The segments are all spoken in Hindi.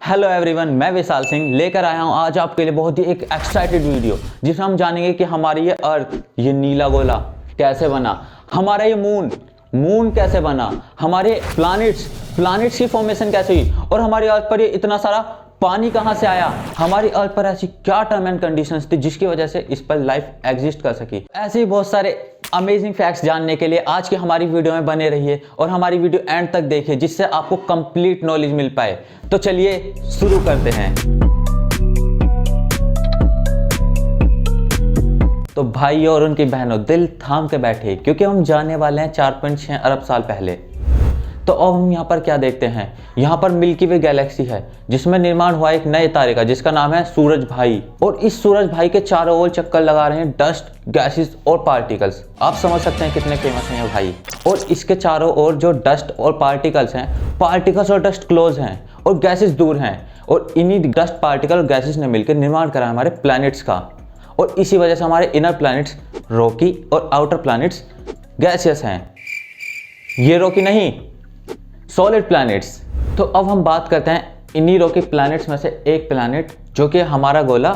हेलो एवरीवन, मैं विशाल सिंह लेकर आया हूं आज आपके लिए बहुत ही एक एक्साइटेड वीडियो जिसमें हम जानेंगे कि हमारी ये अर्थ, ये नीला गोला कैसे बना, हमारा ये मून कैसे बना, हमारे प्लैनेट्स की फॉर्मेशन कैसे हुई और हमारी अर्थ पर ये इतना सारा पानी कहां से आया, हमारी अर्थ पर ऐसी क्या टर्म एंड कंडीशंस थी जिसकी वजह से इस पर लाइफ एग्जिस्ट कर सकी। ऐसे ही बहुत सारे अमेजिंग फैक्ट्स जानने के लिए आज की हमारी वीडियो में बने रहिए और हमारी वीडियो एंड तक देखिए जिससे आपको कंप्लीट नॉलेज मिल पाए। तो चलिए शुरू करते हैं। तो भाइयों और उनकी बहनों, दिल थाम के बैठे क्योंकि हम जाने वाले हैं 4.6 अरब साल पहले। तो अब हम यहाँ पर क्या देखते हैं, यहाँ पर मिल्की वे गैलेक्सी है जिसमें निर्माण हुआ एक नए तारे का जिसका नाम है सूरज भाई। और इस सूरज भाई के चारों ओर चक्कर लगा रहे हैं डस्ट, गैसेस और पार्टिकल्स। आप समझ सकते हैं कितने फेमस हैं ये भाई। और इसके चारों ओर जो डस्ट और पार्टिकल्स हैं, पार्टिकल्स और डस्ट क्लोज हैं और गैसेस दूर हैं। और इन्हीं डस्ट, पार्टिकल और गैसेस ने मिलकर निर्माण करा हमारे प्लैनेट्स का। और इसी वजह से हमारे इनर प्लैनेट्स रॉकी और आउटर प्लैनेट्स गैसियस हैं। ये रॉकी नहीं, सॉलिड प्लैनेट्स। तो अब हम बात करते हैं इन्हीं रॉकी प्लैनेट्स में से एक प्लैनेट जो कि हमारा गोला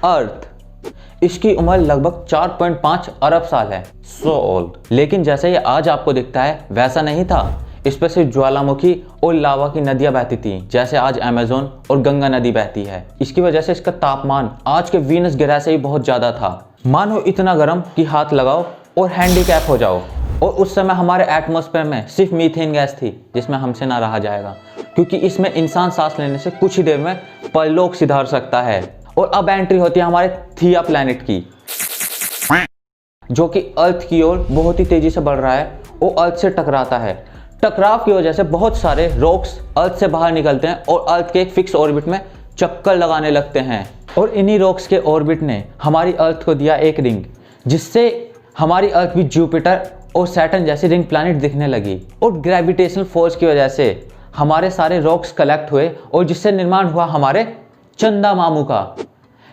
अर्थ। इसकी उम्र लगभग 4.5 अरब साल है, सो ओल्ड। लेकिन जैसे ये आज आपको दिखता है वैसा नहीं था। इस पर सिर्फ ज्वालामुखी और लावा की नदियां बहती थी जैसे आज अमेज़न और गंगा नदी बहती है। इसकी वजह से इसका तापमान आज के वीनस ग्रह से ही बहुत ज्यादा था, मानो इतना गर्म कि हाथ लगाओ और हैंडीकैप हो जाओ। और उस समय हमारे एटमॉस्फेयर में सिर्फ मीथेन गैस थी जिसमें हमसे ना रहा जाएगा, क्योंकि इसमें इंसान सांस लेने से कुछ ही देर में परलोक सिधार सकता है। और अब एंट्री होती है हमारे थिया प्लैनेट की, जो कि अर्थ की ओर बहुत ही तेजी से बढ़ रहा है और अर्थ से टकराता है। टकराव की वजह से बहुत सारे रॉक्स अर्थ से बाहर निकलते हैं और अर्थ के एक फिक्स ऑर्बिट में चक्कर लगाने लगते हैं। और इन्हीं रॉक्स के ऑर्बिट ने हमारी अर्थ को दिया एक रिंग, जिससे हमारी अर्थ भी जुपिटर और सैटर्न जैसी रिंग प्लैनेट दिखने लगी। और ग्रेविटेशनल फोर्स की वजह से हमारे सारे रॉक्स कलेक्ट हुए और जिससे निर्माण हुआ हमारे चंदा मामू का।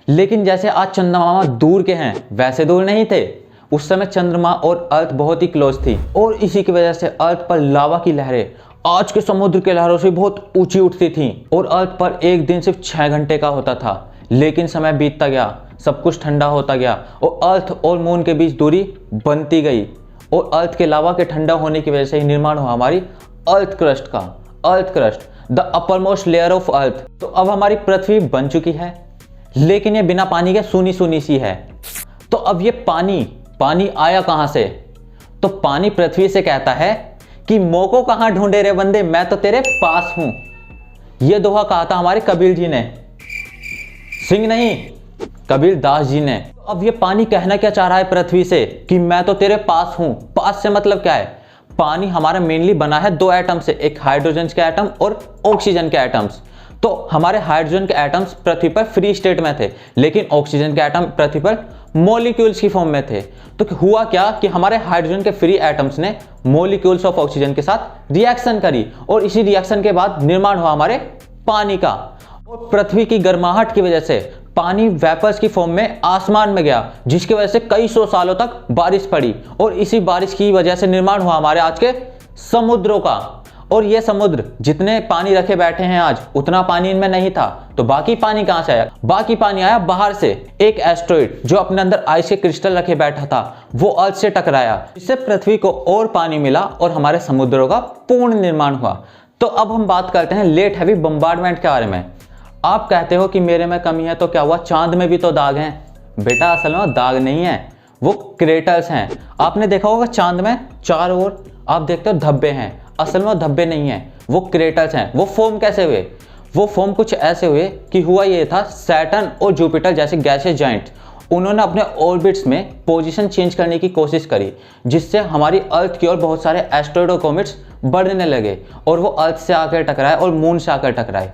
लेकिन जैसे आज चंदा मामा दूर के हैं वैसे दूर नहीं थे। उस समय चंद्रमा और अर्थ बहुत ही क्लोज थी और इसी की वजह से अर्थ पर लावा की लहरें आज के समुद्र के लहरों से बहुत ऊंची उठती थी। और अर्थ पर एक दिन सिर्फ 6 घंटे का होता था। लेकिन समय बीतता गया, सब कुछ ठंडा होता गया और अर्थ और मून के बीच दूरी बनती गई। और अर्थ के लावा के ठंडा होने की वजह से ही निर्माण हुआ हमारी अर्थ क्रस्ट का। Earth crust, the upper layer of earth. तो अब हमारी पृथ्वी बन चुकी है, लेकिन ये बिना पानी के सूनी सूनी सी है। तो अब ये पानी आया कहां से? तो पानी पृथ्वी से कहता है कि मोको कहां ढूंढे रे बंदे, मैं तो तेरे पास हूं। यह दोहा कहा था हमारे कबीर जी ने, सिंह नहीं, कबीर दास जी ने। अब ये पानी कहना क्या चाह रहा है पृथ्वी से कि मैं तो तेरे पास हूं। पास से मतलब क्या है? पानी हमारा मेनली बना है 2 एटम से, एक हाइड्रोजन के एटम और ऑक्सीजन के एटम्स। तो हमारे हाइड्रोजन के एटम्स पृथ्वी पर फ्री स्टेट में थे, लेकिन ऑक्सीजन के एटम पृथ्वी पर मॉलिक्यूल्स की फॉर्म में थे। तो हुआ क्या कि हमारे हाइड्रोजन के फ्री एटम्स ने मॉलिक्यूल्स ऑफ ऑक्सीजन के साथ रिएक्शन करी और इसी रिएक्शन के बाद निर्माण हुआ हमारे पानी का। और पृथ्वी की गर्माहट की वजह से पानी वेपर्स की फॉर्म में आसमान में गया, जिसकी वजह से कई 100 सालों तक बारिश पड़ी और इसी बारिश की वजह से निर्माण हुआ हमारे आज के समुद्रों का। और ये समुद्र जितने पानी रखे बैठे हैं आज, उतना पानी इनमें नहीं था। तो बाकी पानी कहां से आया? बाकी पानी आया बाहर से। एक एस्टेरॉइड जो अपने अंदर आइस के क्रिस्टल रखे बैठा था, वो अर्थ से टकराया, जिससे पृथ्वी को और पानी मिला और हमारे समुद्रों का पूर्ण निर्माण हुआ। तो अब हम बात करते हैं लेट हैवी बम्बार्डमेंट के बारे में। आप कहते हो कि मेरे में कमी है, तो क्या हुआ, चांद में भी तो दाग हैं। बेटा असल में दाग नहीं है, वो क्रेटर्स हैं। आपने देखा होगा चांद में चारों ओर आप देखते हो धब्बे हैं, असल में वो धब्बे नहीं है, वो क्रेटर्स हैं। वो फॉर्म कैसे हुए? वो फॉर्म कुछ ऐसे हुए कि हुआ ये था, सैटर्न और जुपिटर जैसे गैसियस जाइंट्स, उन्होंने अपने ऑर्बिट्स में पोजीशन चेंज करने की कोशिश करी, जिससे हमारी अर्थ की ओर बहुत सारे एस्टेरॉइड और कॉमेट्स बढ़ने लगे और वो अर्थ से आकर टकराए और मून से आकर टकराए।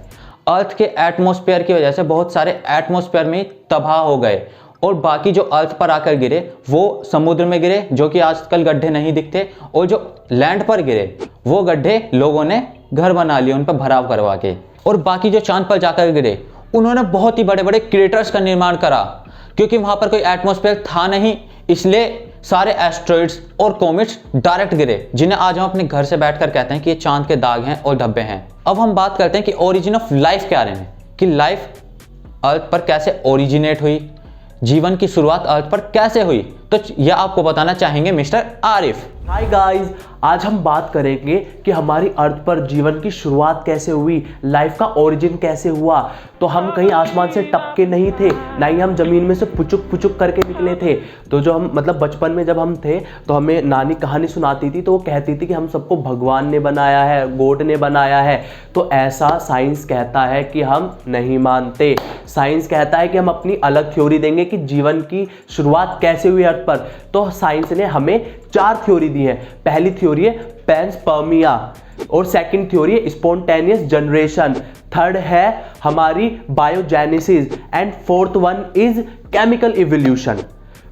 अर्थ के एटमॉस्फेयर की वजह से बहुत सारे एटमॉस्फेयर में तबाह हो गए और बाकी जो अर्थ पर आकर गिरे वो समुद्र में गिरे, जो कि आजकल गड्ढे नहीं दिखते। और जो लैंड पर गिरे वो गड्ढे लोगों ने घर बना लिए उन पर भराव करवा के। और बाकी जो चांद पर जाकर गिरे उन्होंने बहुत ही बड़े बड़े क्रेटर्स का निर्माण करा, क्योंकि वहां पर कोई एटमॉस्फेयर था नहीं, इसलिए सारे एस्ट्रॉइड्स और कॉमेट्स डायरेक्ट गिरे, जिन्हें आज हम अपने घर से बैठकर कहते हैं कि ये चांद के दाग हैं और धब्बे हैं। अब हम बात करते हैं कि ओरिजिन ऑफ लाइफ के बारे में, कि लाइफ अर्थ पर कैसे ओरिजिनेट हुई, जीवन की शुरुआत अर्थ पर कैसे हुई। तो यह आपको बताना चाहेंगे मिस्टर आरिफ। हाय गाइस, आज हम बात करेंगे कि हमारी अर्थ पर जीवन की शुरुआत कैसे हुई, लाइफ का ओरिजिन कैसे हुआ। तो हम कहीं आसमान से टपके नहीं थे, ना ही हम जमीन में से पुचुक पुचुक करके निकले थे। तो जो हम मतलब बचपन में जब हम थे तो हमें नानी कहानी सुनाती थी, तो वो कहती थी कि हम सबको भगवान ने बनाया है, गॉड ने बनाया है। तो ऐसा साइंस कहता है कि हम नहीं मानते। साइंस कहता है कि हम अपनी अलग थ्योरी देंगे कि जीवन की शुरुआत कैसे हुई अर्थ पर। तो साइंस ने हमें 4 थ्योरी दी है। पहली थ्योरी है पैंसपर्मिया, और सेकंड थ्योरी है स्पॉन्टेनियस जनरेशन, थर्ड है हमारी biogenesis, and fourth one is chemical evolution.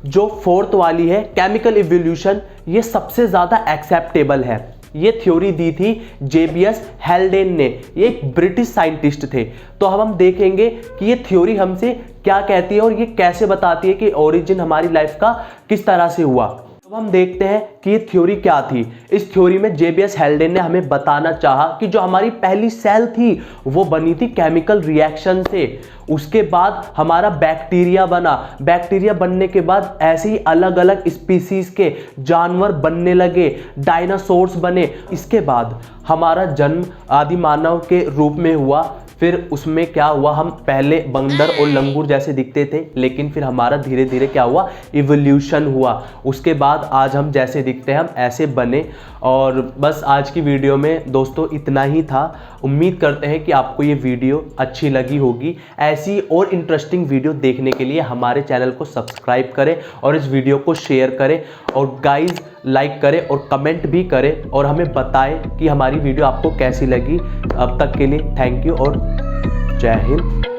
जो फोर्थ वाली है केमिकल इवोल्यूशन, ये सबसे ज्यादा एक्सेप्टेबल है। ये थ्योरी दी थी जेबियस हेल्डेन ने, ये एक ब्रिटिश साइंटिस्ट थे। तो अब हम देखेंगे कि ये थ्योरी हमसे क्या कहती है और ये कैसे बताती है कि ओरिजिन हमारी लाइफ का किस तरह से हुआ। अब हम देखते हैं कि ये थ्योरी क्या थी। इस थ्योरी में जेबियस हेल्डेन ने हमें बताना चाहा कि जो हमारी पहली सेल थी वो बनी थी केमिकल रिएक्शन से। उसके बाद हमारा बैक्टीरिया बना, बैक्टीरिया बनने के बाद ऐसे ही अलग अलग स्पीसीज के जानवर बनने लगे, डायनासोर्स बने। इसके बाद हमारा जन्म आदि मानव के रूप में हुआ। फिर उसमें क्या हुआ, हम पहले बंदर और लंगूर जैसे दिखते थे, लेकिन फिर हमारा धीरे धीरे क्या हुआ, इवोल्यूशन हुआ। उसके बाद आज हम जैसे दिखते हैं हम ऐसे बने। और बस आज की वीडियो में दोस्तों इतना ही था। उम्मीद करते हैं कि आपको ये वीडियो अच्छी लगी होगी। ऐसी और इंटरेस्टिंग वीडियो देखने के लिए हमारे चैनल को सब्सक्राइब करें और इस वीडियो को शेयर करें, और गाइज लाइक करें और कमेंट भी करें और हमें बताएं कि हमारी वीडियो आपको कैसी लगी। अब तक के लिए थैंक यू और जय हिंद।